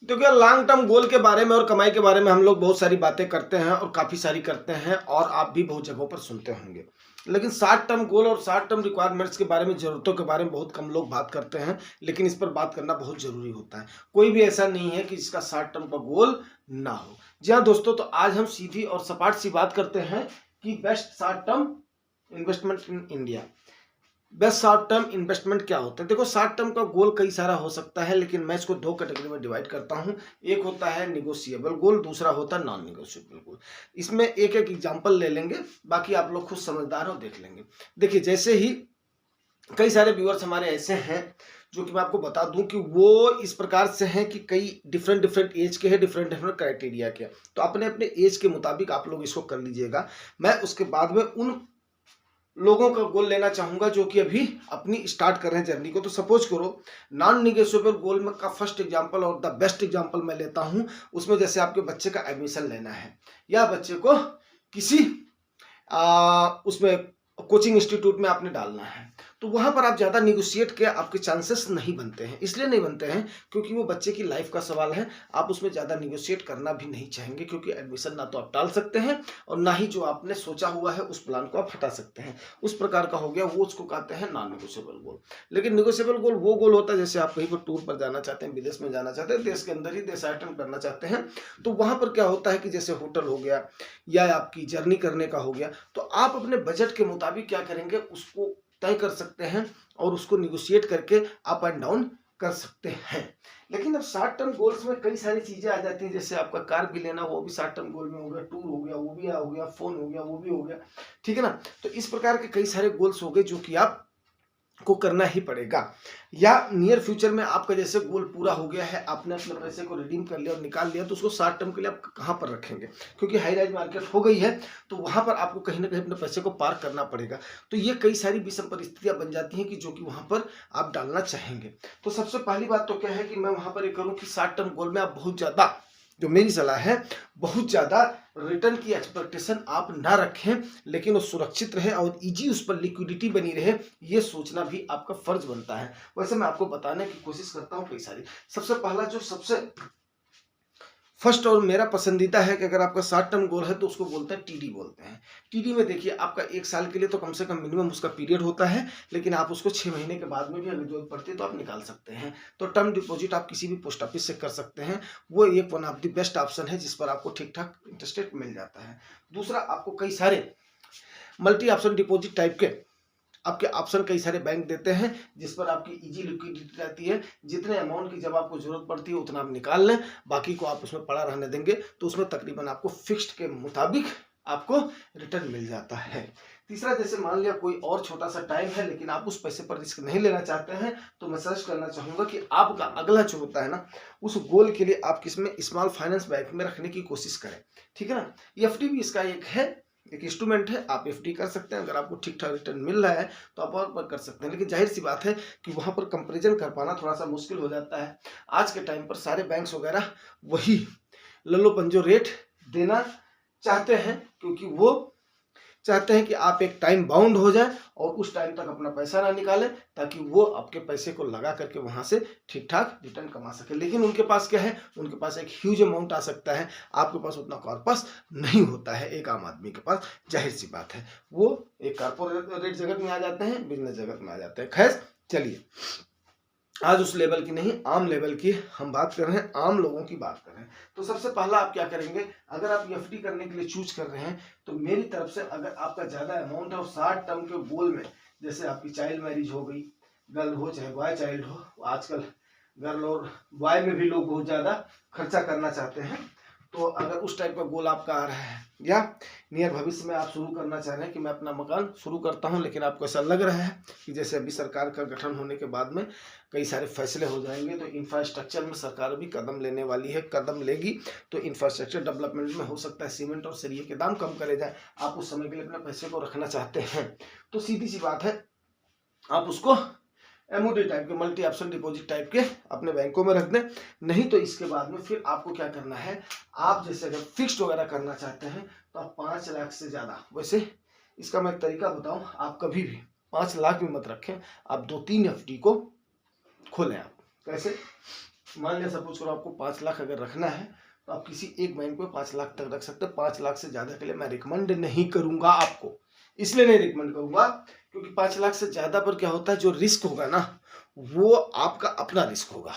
देखिए long term goal के बारे में और कमाई के बारे में हम लोग बहुत सारी बातें करते हैं और काफ़ी सारी करते हैं और आप भी बहुत जगहों पर सुनते होंगे। लेकिन शॉर्ट टर्म गोल और शॉर्ट टर्म रिक्वायरमेंट्स के बारे में, ज़रूरतों के बारे में बहुत कम लोग बात करते हैं, लेकिन इस पर बात करना बहुत ज़रूरी होता है। कोई भी ऐसा नहीं है कि जिसका शॉर्ट टर्म का गोल ना हो। जी हाँ दोस्तों, तो आज हम सीधी और सपाट सी बात करते हैं कि best short term investment in India. Best short term investment क्या होता है? देखो शॉर्ट टर्म का गोल कई सारा हो सकता है, लेकिन मैं इसको दो कैटेगरी में डिवाइड करता हूं। एक होता है निगोशिएबल गोल, दूसरा होता है नॉन निगोशिएबल गोल। इसमें एक एक एग्जांपल ले लेंगे, बाकी आप लोग खुद समझदार हो, देख लेंगे। देखिए जैसे ही कई सारे व्यूअर्स हमारे ऐसे हैं जो कि मैं आपको बता दूं कि वो इस प्रकार से हैं कि कई डिफरेंट डिफरेंट एज के हैं, डिफरेंट डिफरेंट क्राइटेरिया के। तो अपने अपने एज के मुताबिक आप लोग इसको कर लीजिएगा। मैं उसके बाद में उन लोगों का गोल लेना चाहूंगा जो कि अभी अपनी स्टार्ट कर रहे हैं जर्नी को। तो सपोज करो नॉन निगेशिएबल गोल में का फर्स्ट एग्जांपल और द बेस्ट एग्जांपल मैं लेता हूं। उसमें जैसे आपके बच्चे का एडमिशन लेना है या बच्चे को किसी उसमें कोचिंग इंस्टीट्यूट में आपने डालना है, तो वहां पर आप ज्यादा निगोशिएट के आपके चांसेस नहीं बनते हैं। इसलिए नहीं बनते हैं क्योंकि वो बच्चे की लाइफ का सवाल है। आप उसमें ज्यादा निगोशिएट करना भी नहीं चाहेंगे, क्योंकि एडमिशन ना तो आप टाल सकते हैं और ना ही जो आपने सोचा हुआ है उस प्लान को आप हटा सकते हैं। उस प्रकार का हो गया, वो उसको कहते हैं नॉन निगोशिएबल गोल। लेकिन निगोशिएबल गोल वो गोल होता है जैसे आप कहीं पर टूर पर जाना चाहते हैं, विदेश में जाना चाहते हैं, देश के अंदर ही देशाटन करना चाहते हैं। तो वहां पर क्या होता है कि जैसे होटल हो गया या आपकी जर्नी करने का हो गया, तो आप अपने बजट के मुताबिक क्या करेंगे उसको तय कर सकते हैं और उसको निगोशिएट करके अप एंड डाउन कर सकते हैं। लेकिन अब शॉर्ट टर्म गोल्स में कई सारी चीजें आ जाती हैं, जैसे आपका कार भी लेना, वो भी शॉर्ट टर्म गोल में हो गया, टूर हो गया वो भी हो गया, फोन हो गया वो भी हो गया, ठीक है ना। तो इस प्रकार के कई सारे गोल्स हो गए जो कि आप को करना ही पड़ेगा। या नियर फ्यूचर में आपका जैसे गोल पूरा हो गया है, आपने अपने पैसे को रिडीम कर लिया और निकाल लिया, तो उसको शॉर्ट टर्म के लिए आप कहाँ पर रखेंगे? क्योंकि हाई राइज मार्केट हो गई है, तो वहां पर आपको कहीं ना कहीं अपने पैसे को पार्क करना पड़ेगा। तो ये कई सारी विषम परिस्थितियां बन जाती हैं कि जो कि वहां पर आप डालना चाहेंगे। तो सबसे पहली बात तो क्या है कि मैं वहां पर ये करूँ कि शॉर्ट टर्म गोल में आप बहुत ज्यादा, जो मेरी सलाह है, बहुत ज्यादा रिटर्न की एक्सपेक्टेशन आप ना रखें, लेकिन वो सुरक्षित रहे और इजी उस पर लिक्विडिटी बनी रहे, ये सोचना भी आपका फर्ज बनता है। वैसे मैं आपको बताने की कोशिश करता हूँ कई सारी। सबसे पहला जो सबसे फर्स्ट और मेरा पसंदीदा है कि अगर आपका शॉर्ट टर्म गोल है तो उसको बोलते हैं टीडी बोलते हैं। टीडी में देखिए आपका 1 साल के लिए तो कम से कम मिनिमम उसका पीरियड होता है, लेकिन आप उसको 6 महीने के बाद में भी अगर जरूरत पड़ती है तो आप निकाल सकते हैं। तो टर्म डिपॉजिट आप किसी भी पोस्ट ऑफिस से कर सकते हैं। वो एक one of the best option है जिस पर आपको ठीक ठाक इंटरेस्ट रेट मिल जाता है। दूसरा, आपको कई सारे मल्टी ऑप्शन डिपॉजिट टाइप के आपके ऑप्शन कई सारे बैंक देते हैं, जिस पर आपकी इजी लिक्विडिटी रहती है। जितने अमाउंट की जब आपको जरूरत पड़ती है उतना आप निकाल लें, बाकी को आप उसमें पड़ा रहने देंगे, तो उसमें तकरीबन आपको फिक्स्ड के मुताबिक आपको रिटर्न मिल जाता है। तीसरा, जैसे मान लिया कोई और छोटा सा टाइम है लेकिन आप उस पैसे पर रिस्क नहीं लेना चाहते हैं, तो मैं सजेस्ट करना चाहूंगा कि आपका अगला जो होता है ना, उस गोल के लिए आप किसमें स्मॉल फाइनेंस बैंक में रखने की कोशिश करें, ठीक है ना। एफडी भी इसका एक है, एक इंस्ट्रूमेंट है। आप एफडी कर सकते हैं, अगर आपको ठीक ठाक रिटर्न मिल रहा है तो आप और पर कर सकते हैं। लेकिन जाहिर सी बात है कि वहां पर कंपैरिजन कर पाना थोड़ा सा मुश्किल हो जाता है। आज के टाइम पर सारे बैंक्स वगैरह वही लल्लो पंजो रेट देना चाहते हैं, क्योंकि वो चाहते हैं कि आप एक टाइम बाउंड हो जाए और उस टाइम तक अपना पैसा ना निकालें, ताकि वो आपके पैसे को लगा करके वहां से ठीक ठाक रिटर्न कमा सके। लेकिन उनके पास क्या है, उनके पास एक ह्यूज अमाउंट आ सकता है, आपके पास उतना कॉर्पस नहीं होता है एक आम आदमी के पास। जाहिर सी बात है वो एक कारपोरेट जगत में आ जाते हैं, बिजनेस जगत में आ जाते हैं। खैर चलिए, आज उस लेवल की नहीं, आम लेवल की हम बात कर रहे हैं, आम लोगों की बात कर रहे हैं। तो सबसे पहला आप क्या करेंगे, अगर आप एफडी करने के लिए चूज कर रहे हैं, तो मेरी तरफ से अगर आपका ज्यादा अमाउंट है और शॉर्ट टर्म के गोल में, जैसे आपकी चाइल्ड मैरिज हो गई, गर्ल हो चाहे बॉय चाइल्ड हो, आजकल गर्ल और बॉय में भी लोग बहुत ज्यादा खर्चा करना चाहते हैं, तो अगर उस टाइप का गोल आपका आ रहा है, या नियर भविष्य में आप शुरू करना चाह रहे हैं कि मैं अपना मकान शुरू करता हूं, लेकिन आपको ऐसा लग रहा है कि जैसे अभी सरकार का गठन होने के बाद में कई सारे फैसले हो जाएंगे, तो इंफ्रास्ट्रक्चर में सरकार भी कदम लेने वाली है, कदम लेगी, तो इंफ्रास्ट्रक्चर डेवलपमेंट में हो सकता है सीमेंट और सरिये के दाम कम करे जाए, आप उस समय के लिए अपने पैसे को रखना चाहते हैं, तो सीधी सी बात है आप उसको एमओडी टाइप के, मल्टी ऑप्शन डिपॉजिट टाइप के अपने बैंकों में रख दें। नहीं तो इसके बाद में फिर आपको क्या करना है, आप जैसे अगर फिक्स्ड वगैरह करना चाहते हैं तो आप 5 लाख से ज्यादा, वैसे इसका मैं एक तरीका बताऊं, आप कभी भी 5 लाख भी मत रखें, आप 2-3 एफडी को खोलें। आप कैसे, मान लिया सपोज करो आपको 5 लाख अगर रखना है तो आप किसी एक बैंक में 5 लाख तक रख सकते हैं। 5 लाख से ज़्यादा के लिए मैं रिकमेंड नहीं करूँगा आपको, इसलिए नहीं रिकमेंड करूँगा क्योंकि 5 लाख से ज़्यादा पर क्या होता है, जो रिस्क होगा ना वो आपका अपना रिस्क होगा,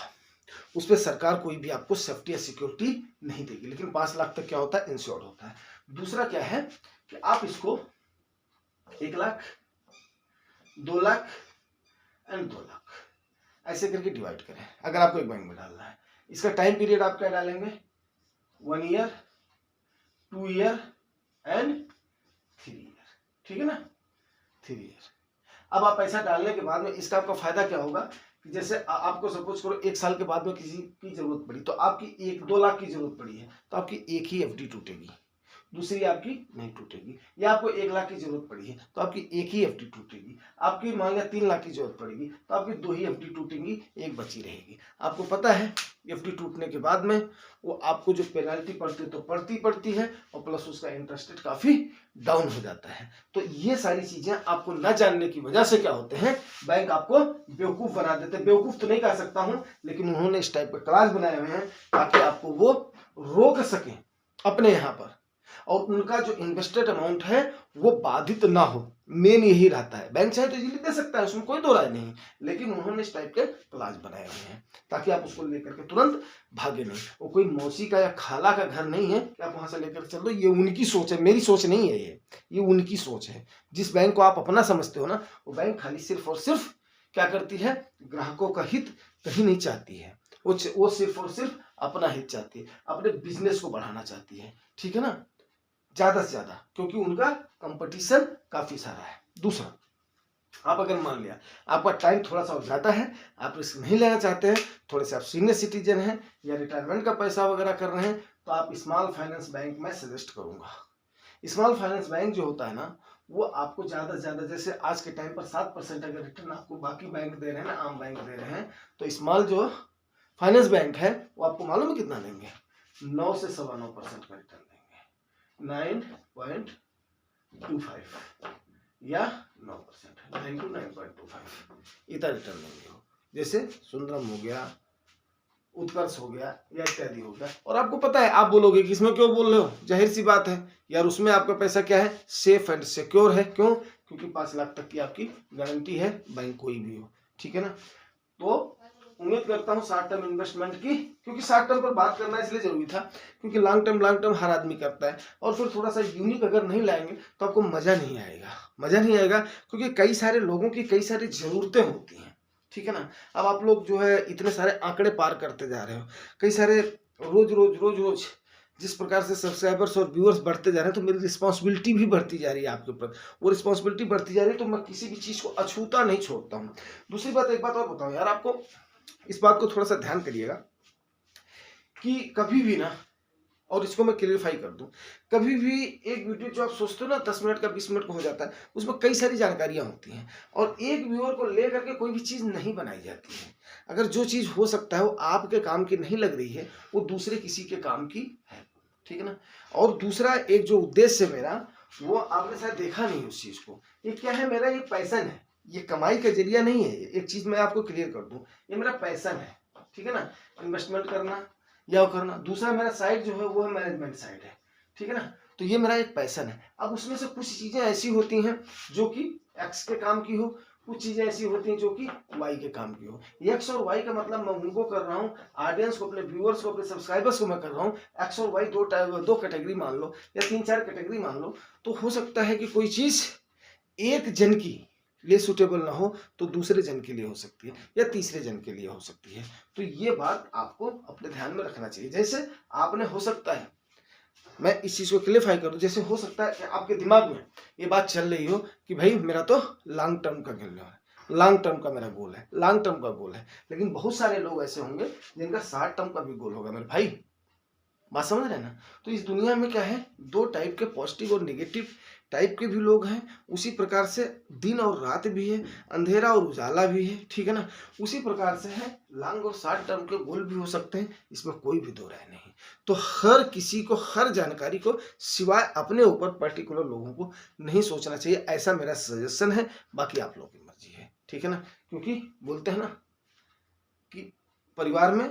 उस पर सरकार कोई भी आपको सेफ्टी या सिक्योरिटी नहीं देगी। लेकिन 5 लाख तक क्या होता है, इंश्योर्ड होता है। दूसरा क्या है कि आप इसको 1 लाख, 2 लाख एंड 2 लाख ऐसे करके डिवाइड करें अगर आपको एक बैंक में डालना है। इसका टाइम पीरियड आप क्या डालेंगे, 1 ईयर, 2 ईयर एंड 3 ईयर, ठीक है ना, 3 ईयर। अब आप पैसा डालने के बाद में इसका आपका फायदा क्या होगा कि जैसे आपको सपोज करो 1 साल के बाद में किसी की जरूरत पड़ी, तो आपकी 1-2 लाख की जरूरत पड़ी है तो आपकी एक ही एफडी टूटेगी, दूसरी आपकी नहीं टूटेगी। या आपको 1 लाख की जरूरत पड़ी है तो आपकी एक ही एफडी टूटेगी। आपकी मान लिया 3 लाख की जरूरत पड़ेगी तो आपकी 2 ही एफडी टूटेंगी, एक बची रहेगी। आपको पता है एफडी टूटने के बाद में वो आपको जो पेनल्टी पड़ती है तो पड़ती है और प्लस उसका इंटरेस्ट रेट काफी डाउन हो जाता है। तो ये सारी चीजें आपको न जानने की वजह से क्या होते हैं, बैंक आपको बेवकूफ बना देते हैं। बेवकूफ तो नहीं कह सकता हूं, लेकिन उन्होंने इस टाइप के क्लास बनाए हुए हैं ताकि आपको वो रोक सके अपने यहाँ पर, और उनका जो इन्वेस्टेड अमाउंट है वो बाधित ना हो। मेन यही रहता है। बैंक चाहे तो इजीली दे सकता है, उसमें कोई दो राय नहीं, लेकिन उन्होंने इस टाइप के क्लास बनाए हुए हैं ताकि आप उसको लेकर के तुरंत भागे नहीं। वो कोई मौसी का या खाला का घर नहीं है कि आप वहां से लेकर चल दो। ये उनकी सोच है, मेरी सोच नहीं है। ये उनकी सोच है। जिस बैंक को आप अपना समझते हो ना, वो बैंक खाली सिर्फ और सिर्फ क्या करती है, ग्राहकों का हित कहीं नहीं चाहती है। वो सिर्फ और सिर्फ अपना हित चाहती है, अपने बिजनेस को बढ़ाना चाहती है, ठीक है ना, ज्यादा से ज्यादा, क्योंकि उनका कंपटीशन काफी सारा है। दूसरा, आप अगर मान लिया आपका टाइम थोड़ा सा और ज्यादा है, आप रिस्क नहीं लेना चाहते हैं, थोड़े से आप सीनियर सिटीजन हैं या रिटायरमेंट का पैसा वगैरह कर रहे हैं, तो आप स्मॉल फाइनेंस बैंक में सजेस्ट करूंगा। स्मॉल फाइनेंस बैंक जो होता है ना, वो आपको ज्यादा से ज्यादा, जैसे आज के टाइम पर 7% अगर रिटर्न आपको बाकी बैंक दे रहे हैं ना, आम बैंक दे रहे हैं, तो स्मॉल जो फाइनेंस बैंक है वो आपको मालूम है कितना देंगे, 9 से 9.25% का रिटर्न देंगे। 9.25 या 9%, 9 to 9.25 इतना रिटर्न देंगे हो। जैसे सुंदरम हो गया, उत्कर्ष हो गया या इत्यादि हो गया। और आपको पता है, आप बोलोगे कि इसमें क्यों बोल रहे हो, जाहिर सी बात है यार, उसमें आपका पैसा क्या है, सेफ एंड सिक्योर है। क्यों? क्योंकि 5 लाख तक की आपकी गारंटी है, बैंक कोई भी हो, ठीक है ना। तो उम्मीद करता हूँ शॉर्ट टर्म इन्वेस्टमेंट की, क्योंकि शॉर्ट टर्म पर बात करना इसलिए जरूरी था क्योंकि लॉन्ग टर्म हर आदमी करता है, और फिर थोड़ा सा यूनिक अगर नहीं लाएंगे तो आपको मजा नहीं आएगा, क्योंकि कई सारे लोगों की कई सारी जरूरतें होती हैं, ठीक है ना। अब आप लोग जो है इतने सारे आंकड़े पार करते जा रहे हो, कई सारे रोज जिस प्रकार से सब्सक्राइबर्स और व्यूअर्स बढ़ते जा रहे हैं, तो मेरी रिस्पॉन्सिबिलिटी भी बढ़ती जा रही है आपके ऊपर। वो रिस्पॉन्सिबिलिटी बढ़ती जा रही है तो मैं किसी भी चीज़ को अछूता नहीं छोड़ता हूँ। दूसरी बात, एक बात और बताऊँ यार आपको, इस बात को थोड़ा सा ध्यान करिएगा कि कभी भी ना, और इसको मैं क्लियरफाई कर दूं, कभी भी एक वीडियो जो आप सोचते हो ना 10 मिनट का 20 मिनट का हो जाता है, उसमें कई सारी जानकारियां होती हैं और एक व्यूअर को लेकर के कोई भी चीज़ नहीं बनाई जाती है। अगर जो चीज़ हो सकता है वो आपके काम की नहीं लग रही है, वो दूसरे किसी के काम की है, ठीक है ना। और दूसरा, एक जो उद्देश्य है मेरा, वो आपने शायद देखा नहीं उस चीज़ को। ये क्या है, मेरा एक पैशन है, ये कमाई का जरिया नहीं है। एक चीज़ मैं आपको क्लियर कर दूं, ये मेरा पैशन है, ठीक है ना, इन्वेस्टमेंट करना या करना। दूसरा मेरा साइड जो है वो है मैनेजमेंट साइड है, ठीक है ना। तो ये मेरा एक पैशन है। अब उसमें से कुछ चीज़ें ऐसी होती हैं जो कि एक्स के काम की हो, कुछ चीज़ें ऐसी होती हैं जो कि वाई के काम की हो। एक्स और वाई का मतलब मैं उनको कर रहा हूँ, ऑडियंस को, अपने व्यूअर्स को, अपने सब्सक्राइबर्स को मैं कर रहा हूँ। एक्स और वाई दो कैटेगरी मान लो या 3-4 कैटेगरी मान लो, तो हो सकता है कि कोई चीज़ एक जन की लिए सूटेबल ना हो तो दूसरे जन के लिए हो सकती है या तीसरे जन के लिए हो सकती है। तो ये बात आपको अपने ध्यान में रखना चाहिए। जैसे आपने, हो सकता है, मैं इस चीज़ को क्लियरफाई करूँ, जैसे हो सकता है कि आपके दिमाग में ये बात चल रही हो कि भाई मेरा तो लॉन्ग टर्म का गोल है, लॉन्ग टर्म का मेरा गोल है, लॉन्ग टर्म का गोल है। लेकिन बहुत सारे लोग ऐसे होंगे जिनका शॉर्ट टर्म का भी गोल होगा मेरे भाई, बात समझ रहे हैं ना। तो इस दुनिया में क्या है, 2 टाइप के, पॉजिटिव और नेगेटिव टाइप के भी लोग हैं। उसी प्रकार से दिन और रात भी है, अंधेरा और उजाला भी है, ठीक है ना। उसी प्रकार से है, लॉन्ग और शॉर्ट टर्म के गोल भी हो सकते हैं, इसमें कोई भी दो राय नहीं। तो हर किसी को हर जानकारी को सिवाय अपने ऊपर पर्टिकुलर लोगों को नहीं सोचना चाहिए, ऐसा मेरा सजेशन है। बाकी आप लोगों की मर्जी है, ठीक है ना। क्योंकि बोलते हैं ना कि परिवार में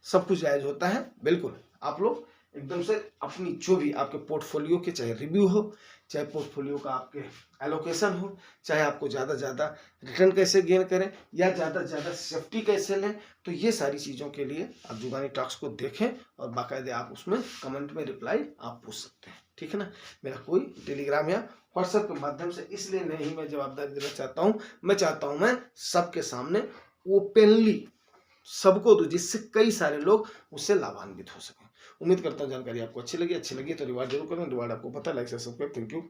सब कुछ जायज़ होता है। बिल्कुल आप लोग एकदम से अपनी जो भी आपके पोर्टफोलियो के चाहे रिव्यू हो, चाहे पोर्टफोलियो का आपके एलोकेशन हो, चाहे आपको ज़्यादा से ज़्यादा रिटर्न कैसे गेन करें या ज़्यादा से ज़्यादा सेफ्टी कैसे लें, तो ये सारी चीज़ों के लिए आप जुगानी टॉक्स को देखें और बाकायदे आप उसमें कमेंट में रिप्लाई आप पूछ सकते हैं। ठीक है ना। मेरा कोई टेलीग्राम या व्हाट्सएप के माध्यम से इसलिए नहीं मैं जवाबदारी देना चाहता हूँ, मैं चाहता हूँ मैं सबके सामने ओपनली सबको दूं, जिससे कई सारे लोग उससे लाभान्वित हो सकें। उम्मीद करता हूँ जानकारी आपको अच्छी लगी तो रिवार्ड जरूर करें। रिवार्ड आपको पता है, लाइक से सब्सक्राइब। Thank you.